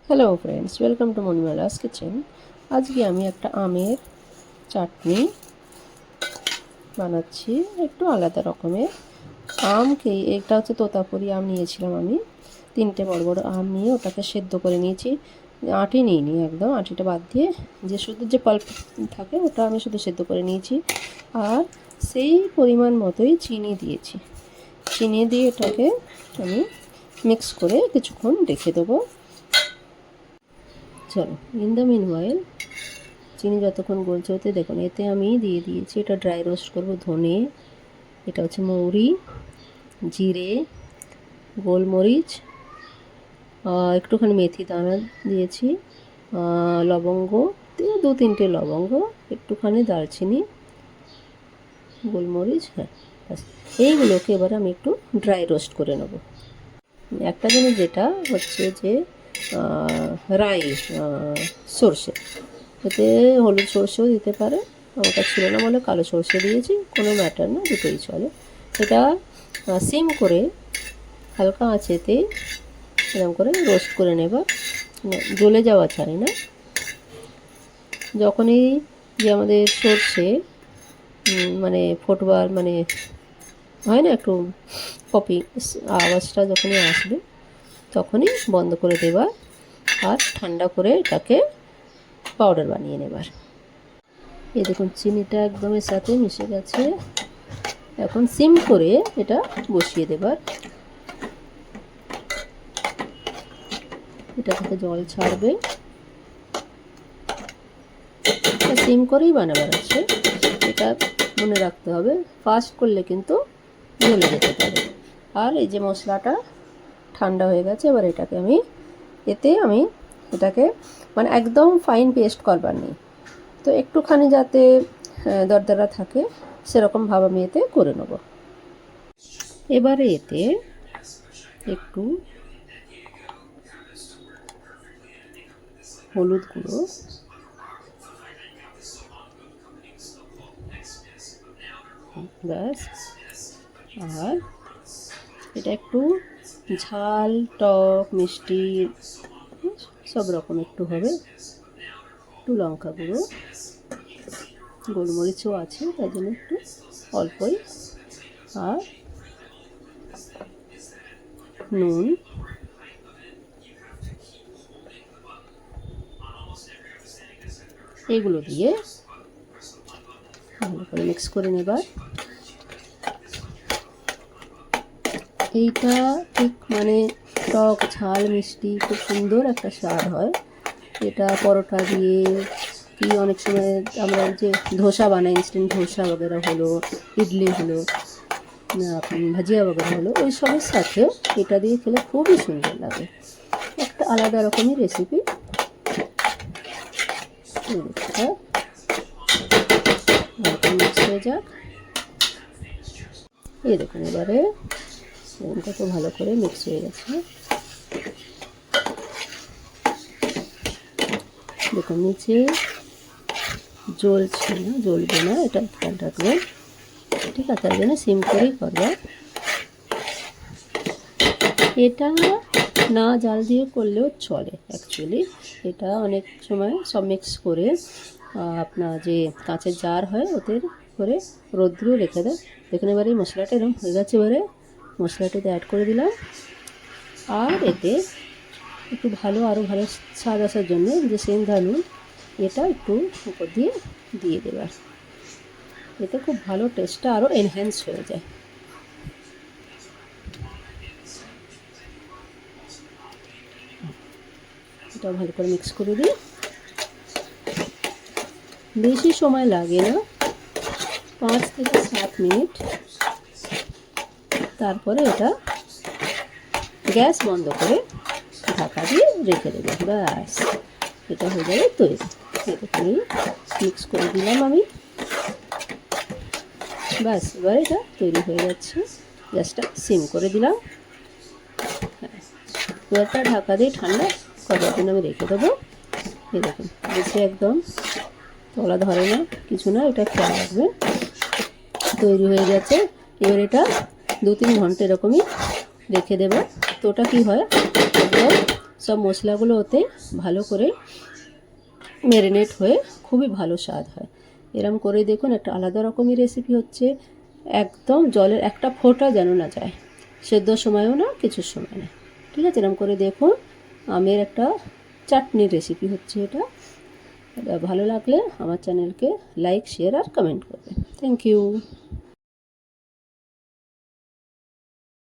Hello friends, welcome to Manimala's kitchen. আজকে আমি একটা আমের চাটনি বানাচ্ছি, একটু আলাদা রকমের। এটা হচ্ছে তোতাপুরি আম নিয়েছিলাম আমি। 3টে বড় বড় আম নিয়ে ওটাকে সেদ্ধ করে নিয়েছি। আঁটি নিইনি, একদম আঁটিটা বাদ দিয়ে যে শুধু যে পাল্প থাকে ওটা আমি শুধু সেদ্ধ করে নিয়েছি। আর সেই পরিমাণ মতোই চিনি দিয়েছি। চিনি দিয়ে এটাকে আমি মিক্স করে কিছুক্ষণ রেখে দেবো। চলো, ইন দ্য মিনওয়াইল চিনি যতক্ষণ গলছে হতে দেখুন, এতে আমি দিয়ে দিয়েছি, এটা ড্রাই রোস্ট করব, ধনে, এটা হচ্ছে মৌরি, জিরে, গোলমরিচ, একটুখানি মেথি দানা দিয়েছি, লবঙ্গ, 2-3টে লবঙ্গ, একটুখানি দারচিনি, গোলমরিচ, হ্যাঁ ব্যাস। এইগুলোকে এবার আমি একটু ড্রাই রোস্ট করে নেব। একটা জিনিস যেটা হচ্ছে যে রাই, সর্ষে, এতে হলুদ সর্ষেও দিতে পারে, ওটা ছিল না বলে কালো সর্ষে দিয়েছি, কোনো ম্যাটার না, দুটোই চলে। এটা সিম করে হালকা আঁচেতে এরকম করে রোস্ট করে নেবা, জ্বলে যাওয়া চাই না। যখনই যে আমাদের সর্ষে মানে ফোটবার মানে হয় না, একটু পপি আওয়াজটা যখনই আসবে তখনই বন্ধ করে দেবা, আর ঠান্ডা করে এটাকে পাউডার বানিয়ে নেবার। এই দেখুন চিনিটা একদম এর সাথে মিশে গেছে। এখন সিম করে এটা বসিয়ে দেবার। এটা থেকে জল ছাড়বে, সিম করেই বানাবার আছে, এটা মনে রাখতে হবে। ফাস্ট করলে কিন্তু জ্বলে যেতে পারে। আর এই যে মশলাটা ঠান্ডা হয়ে গেছে, এবার এতে আমি এটাকে মানে একদম ফাইন পেস্ট করবার নেই, তো একটুখানি যাতে দরদরা থাকে সেরকমভাবে আমি এতে করে নেব। এবারে এতে একটু হলুদ গুঁড়ো, ব্যাস। আর এটা একটু ঝাল, টক, মিষ্টি সব রকম একটু হবে। একটু লঙ্কা গুঁড়ো, গোলমরিচও আছে তাই জন্য একটু অল্পই, আর নুন, এগুলো দিয়ে ভালো করে মিক্স করে নেবার। এইটা ঠিক মানে টক, ঝাল, মিষ্টি খুব সুন্দর একটা স্বাদ হয়। এটা পরোটা দিয়ে কি অনেক সময় আমরা যে ধোসা বানাই, ইনস্ট্যান্ট ধোসা বগেরা হলো, ইডলি হলো, ভাজিয়া বগেরা হলো, ওই সবের সাথেও এটা দিয়ে খেলে খুবই সুন্দর লাগে। একটা আলাদা রকমের রেসিপি। মিক্স হয়ে যাক। এই দেখুন এবারে কত ভালো করে মিক্স হয়ে গেছে। দেখুন নিচে জ্বলছে না, জ্বলবে না, এটা খেয়াল রাখবেন, ঠিক আছে? তার জন্য সিম করেই করবে। এটা না জাল দিয়ে করলেও চলে অ্যাকচুয়ালি। এটা অনেক সময় সব মিক্স করে আপনার যে কাঁচের জার হয় ওদের করে রোদ্রে রেখে দেয়। দেখুন এবারে এই মশলাটা এরকম হয়ে গেছে, এবারে মশলাটাতে অ্যাড করে দিলাম। আর এতে একটু আরও ভালো স্বাদ আসার জন্য যে সেন্ধা নুন, এটা একটু উপর দিয়ে দিয়ে দেবার। এতে খুব ভালো টেস্টটা আরও এনহ্যান্স হয়ে যায়। এটা ভালো করে মিক্স করে দিই। বেশি সময় লাগে না, 5 থেকে 7 মিনিট। তারপরে এটা গ্যাস বন্ধ করে ঢাকা দিয়ে রেখে দেবে, ব্যাস এটা হয়ে যাবে তৈরি। এটাকে মিক্স করে দিলাম আমি, ব্যাস এবার এটা তৈরি হয়ে যাচ্ছে। গ্যাসটা সিম করে দিলাম। এবারটা ঢাকা দিয়ে ঠান্ডা করার জন্য আমি রেখে দেবো। এই দেখুন বেশি একদম তলা ধরে না, কিছু না, এটা খেয়াল রাখবেন। তৈরি হয়ে গেছে। এবার এটা 2-3 ঘন্টা এরকমই রেখে দেবো। তো ওটা কী হয়, একদম সব মশলাগুলো ওতে ভালো করে ম্যারিনেট হয়ে খুবই ভালো স্বাদ হয়। এরম করে দেখুন, একটা আলাদা রকমের রেসিপি হচ্ছে, একদম জলের একটা ফোঁটা যেন না যায়, সেদ্ধর সময়ও না, কিছুর সময় না। ঠিক আছে, এরম করে দেখুন। আমের একটা চাটনির রেসিপি হচ্ছে এটা। এটা ভালো লাগলে আমার চ্যানেলকে লাইক, শেয়ার আর কমেন্ট করবেন। Thank you.